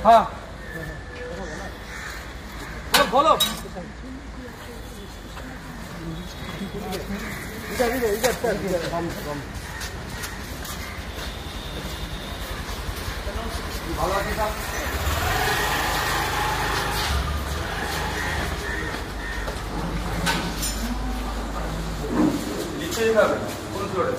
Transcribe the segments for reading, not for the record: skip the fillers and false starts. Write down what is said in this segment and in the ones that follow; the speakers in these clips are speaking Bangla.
हाँ बोलो ভালো আছে স্যার নিচে যাবে কোন ফ্লোরে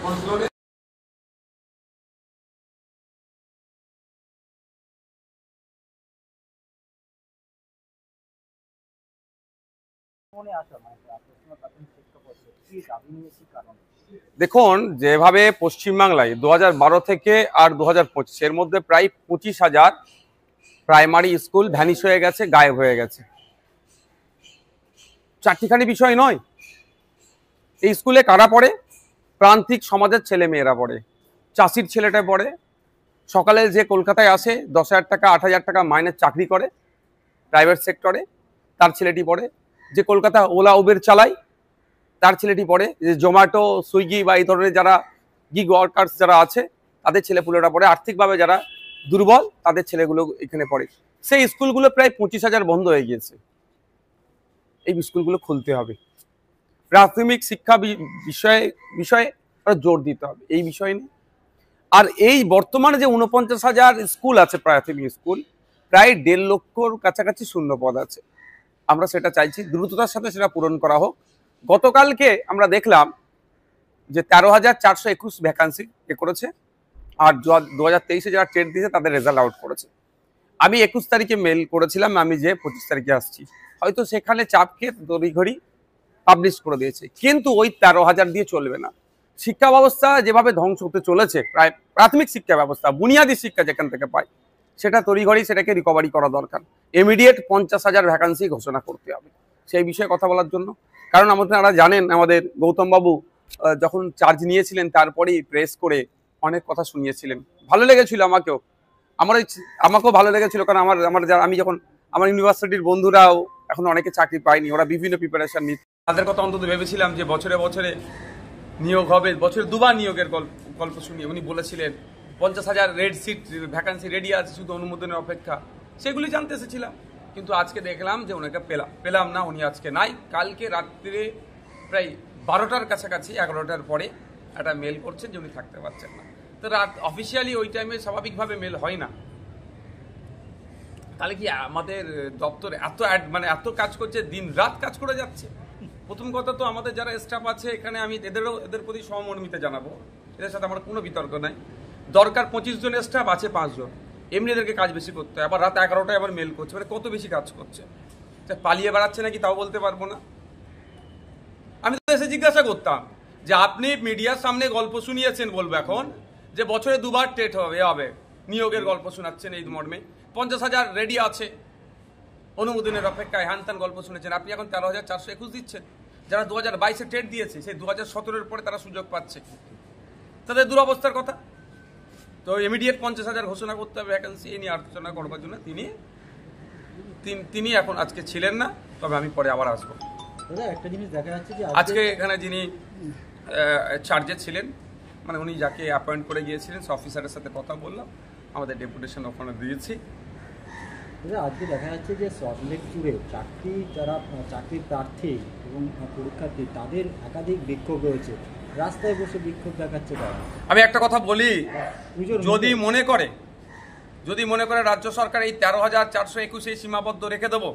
কোন ফ্লোরে দেখুন যেভাবে পশ্চিমবাংলায় 2012 থেকে আর 2025 এর মধ্যে প্রায় 25,000 প্রাইমারি স্কুল ভ্যানিশ হয়ে গেছে, গায়েব হয়ে গেছে। চারটিখানি বিষয় নয়, এই স্কুলে কারা পড়ে? প্রান্তিক সমাজের ছেলে মেয়েরা পড়ে, চাষির ছেলেটা পড়ে, সকালে যে কলকাতায় আসে 10,000 টাকা 8,000 টাকা মাইনের চাকরি করে প্রাইভেট সেক্টরে, তার ছেলেটি পড়ে। যে কলকাতা ওলা উবের চালায় তার ছেলেটি পড়ে। যে জোম্যাটো সুইগি বা এই ধরনের যারা গিগ ওয়ার্কার্স যারা আছে তাদের ছেলেপুলেরা পড়ে। আর্থিকভাবে যারা দুর্বল তাদের ছেলেগুলো এখানে পড়ে। সেই স্কুলগুলো প্রায় 25,000 বন্ধ হয়ে গিয়েছে। এই স্কুলগুলো খুলতে হবে, প্রাথমিক শিক্ষা বিষয়ে জোর দিতে হবে এই বিষয় নিয়ে। আর এই বর্তমানে যে 49,000 স্কুল আছে প্রাথমিক স্কুল, প্রায় 1.5 লক্ষর কাছাকাছি শূন্য পদ আছে। আমরা সেটা চাইছি দ্রুততার সাথে সেটা পূরণ করা হোক। গতকালকে আমরা দেখলাম যে 13,421 ভ্যাকান্সি করেছে, আর 2023-এ যারা টেট দিয়েছে তাদের রেজাল্ট আউট করেছে। আমি 21 তারিখে মেল করেছিলাম, আমি যে 25 তারিখে আসছি, হয়তো সেখানে চাপকে তড়িঘড়ি পাবলিশ করে দিয়েছে, কিন্তু ওই 13,000 দিয়ে চলবে না। শিক্ষা ব্যবস্থা যেভাবে ধ্বংস হতে চলেছে, প্রায় প্রাথমিক শিক্ষা ব্যবস্থা, বুনিয়াদী শিক্ষা যেখান থেকে পায়, সেটা তড়িঘড়ি সেটাকে রিকভারি করা দরকার। ইমিডিয়েট 50,000 ভ্যাকান্সি ঘোষণা করতে হবে সেই বিষয়ে কথা বলার জন্য। কারণ আপনারা জানেন আমাদের গৌতম বাবু যখন চার্জ নিয়েছিলেন তারপরেই প্রেস করে অনেক কথা শুনিয়েছিলেন, ভালো লেগেছিল আমাকেও ভালো লেগেছিল। কারণ আমি যখন আমার ইউনিভার্সিটির বন্ধুরাও এখন অনেকে চাকরি পায়নি, ওরা বিভিন্ন প্রিপারেশন নিচ্ছে, তাদের কথা অন্তত ভেবেছিলাম যে বছরে বছরে নিয়োগ হবে, বছরে দুবার নিয়োগের গল্প শুনিয়ে উনি বলেছিলেন 50,000 রেড সিট ভ্যাকান্সি রেডি আছে, শুধু অনুমোদনের অপেক্ষা, সেগুলি জানতে এসেছিলাম। কিন্তু আজকে দেখলাম যে ওনাকে পেলাম না, উনি আজকে নাই। কালকে রাত্রে প্রায় 12টার কাছাকাছি 11টার পরে একটা মেল করছেন যে উনি থাকতে পারছেন না। তো রাত অফিসিয়ালি ওই টাইমে স্বাভাবিকভাবে মেল হয় না। তাহলে কি আমাদের দপ্তর এত কাজ করছে, দিন রাত কাজ করে যাচ্ছে? প্রথম কথা তো আমাদের যারা স্টাফ আছে এখানে, আমি এদের প্রতি সহমর্মিতা জানাবো, এদের সাথে আমার কোনো বিতর্ক নাই। দরকার 25 জন স্টাফ, আছে 5 জন, এমনি এদেরকে কাজ বেশি করতে হয়। আবার রাত 11টায় আবার মেল করছে, মানে কত বেশি কাজ করছে, পালিয়ে বেড়াচ্ছে নাকি তাও বলতে পারবো না। আমি তো এসে জিজ্ঞাসা করতাম যে আপনি মিডিয়ার সামনে গল্প শুনিয়েছেন, বলবো এখন যে বছরে দুবার টেট হবে নিয়োগের গল্প শোনাচ্ছেন এই মর্মে, 50,000 রেডি আছে অনুমোদনের অপেক্ষায়, হ্যান গল্প শুনেছেন। আপনি এখন 13,421 দিচ্ছেন। যারা 2022-এ টেট দিয়েছে সেই 2017-এর পরে তারা সুযোগ পাচ্ছে, তাদের দুরবস্থার কথা। তো ইমিডিয়েট 50,000 ঘোষণা করতে হবে ভ্যাকেন্সি, এই নিয়ে আলোচনা করবার জন্য তিনি এখন আজকে ছিলেন না, তবে আমি পরে আবার আসবো। একটা জিনিস দেখা যাচ্ছে যে আজকে এখানে যিনি চার্জে ছিলেন, মানে উনি যাকে অ্যাপয়েন্ট করে গিয়েছিলেন, সে অফিসারের সাথে কথা বললাম, আমাদের ডেপুটেশন ওখানে দিয়েছি। আজকে দেখা যাচ্ছে যে সল্টলেক জুড়ে যারা চাকরির প্রার্থী এবং পরীক্ষার্থী তাদের একাধিক বিক্ষোভ রয়েছে, রাস্তায় বসে বিক্ষোভ দেখাচ্ছে তারা। আমি একটা কথা বলি, যদি মনে করে রাজ্য সরকার এই 13,421 সীমাবদ্ধ রেখে দেবো,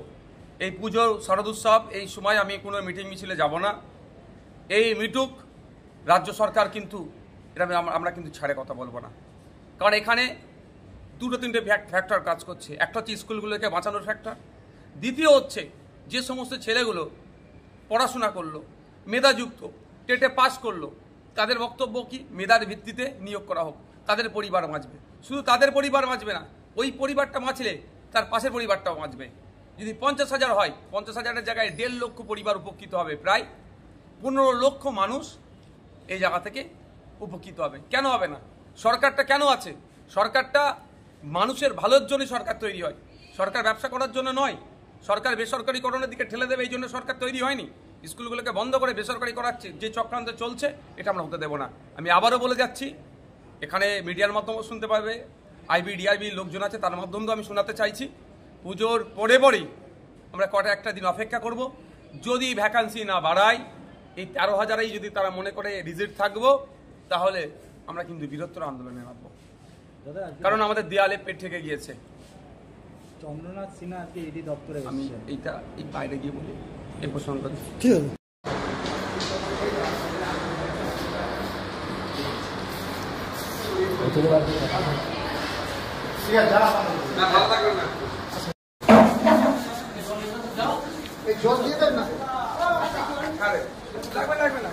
এই পুজোর শরদ উৎসব এই সময় আমি কোনো মিটিং মিছিলে যাব না, এই মিটুক রাজ্য সরকার, কিন্তু এটা আমরা কিন্তু ছাড়ে কথা বলবো না। কারণ এখানে 2-3টে ফ্যাক্টর কাজ করছে। একটা হচ্ছে স্কুলগুলোকে বাঁচানোর ফ্যাক্টর, দ্বিতীয় হচ্ছে যে সমস্ত ছেলেগুলো পড়াশোনা করলো, মেধাযুক্ত, টেটে পাস করলো, তাদের বক্তব্য কি মেধার ভিত্তিতে নিয়োগ করা হোক, তাদের পরিবার বাঁচবে। শুধু তাদের পরিবার বাঁচবে না, ওই পরিবারটা বাঁচলে তার পাশের পরিবারটাও বাঁচবে। যদি 50,000 হয়, 50,000-এর জায়গায় 1.5 লক্ষ পরিবার উপকৃত হবে, প্রায় 15 লক্ষ মানুষ এই জায়গা থেকে উপকৃত হবে। কেন হবে না? সরকারটা কেন আছে? সরকারটা মানুষের ভালোর জন্য সরকার তৈরি হয়, সরকার ব্যবসা করার জন্য নয়। সরকার বেসরকারিকরণের দিকে ঠেলে দেবে এই জন্য সরকার তৈরি হয়নি। স্কুলগুলোকে বন্ধ করে বেসরকারি করাচ্ছে যে চক্রান্ত চলছে, এটা আমরা হতে দেবো না। আমি আবারও বলে যাচ্ছি, এখানে মিডিয়ার মাধ্যমেও শুনতে পারবে, আইবি ডিআরবি লোকজন আছে, তার মাধ্যমেও আমি শোনাতে চাইছি। পুজোর পরেই আমরা একটা দিন অপেক্ষা করব। যদি ভ্যাকান্সি না বাড়ায়, এই 13,000-এই যদি তারা মনে করে রিজিট থাকবো, তাহলে আমরা কিন্তু বৃহত্তর আন্দোলনে নামবো। কারণ আমাদের দেয়ালে পেট থেকে গিয়েছে। চন্দ্রনাথ সিনহা আজকে ইডি দপ্তরে আমি এইটা এই বাইরে গিয়ে বলি এই প্রসঙ্গ। ঠিক আছে। না ভালো থাকবেন না। জল দিয়ে দেন না। লাগবে না।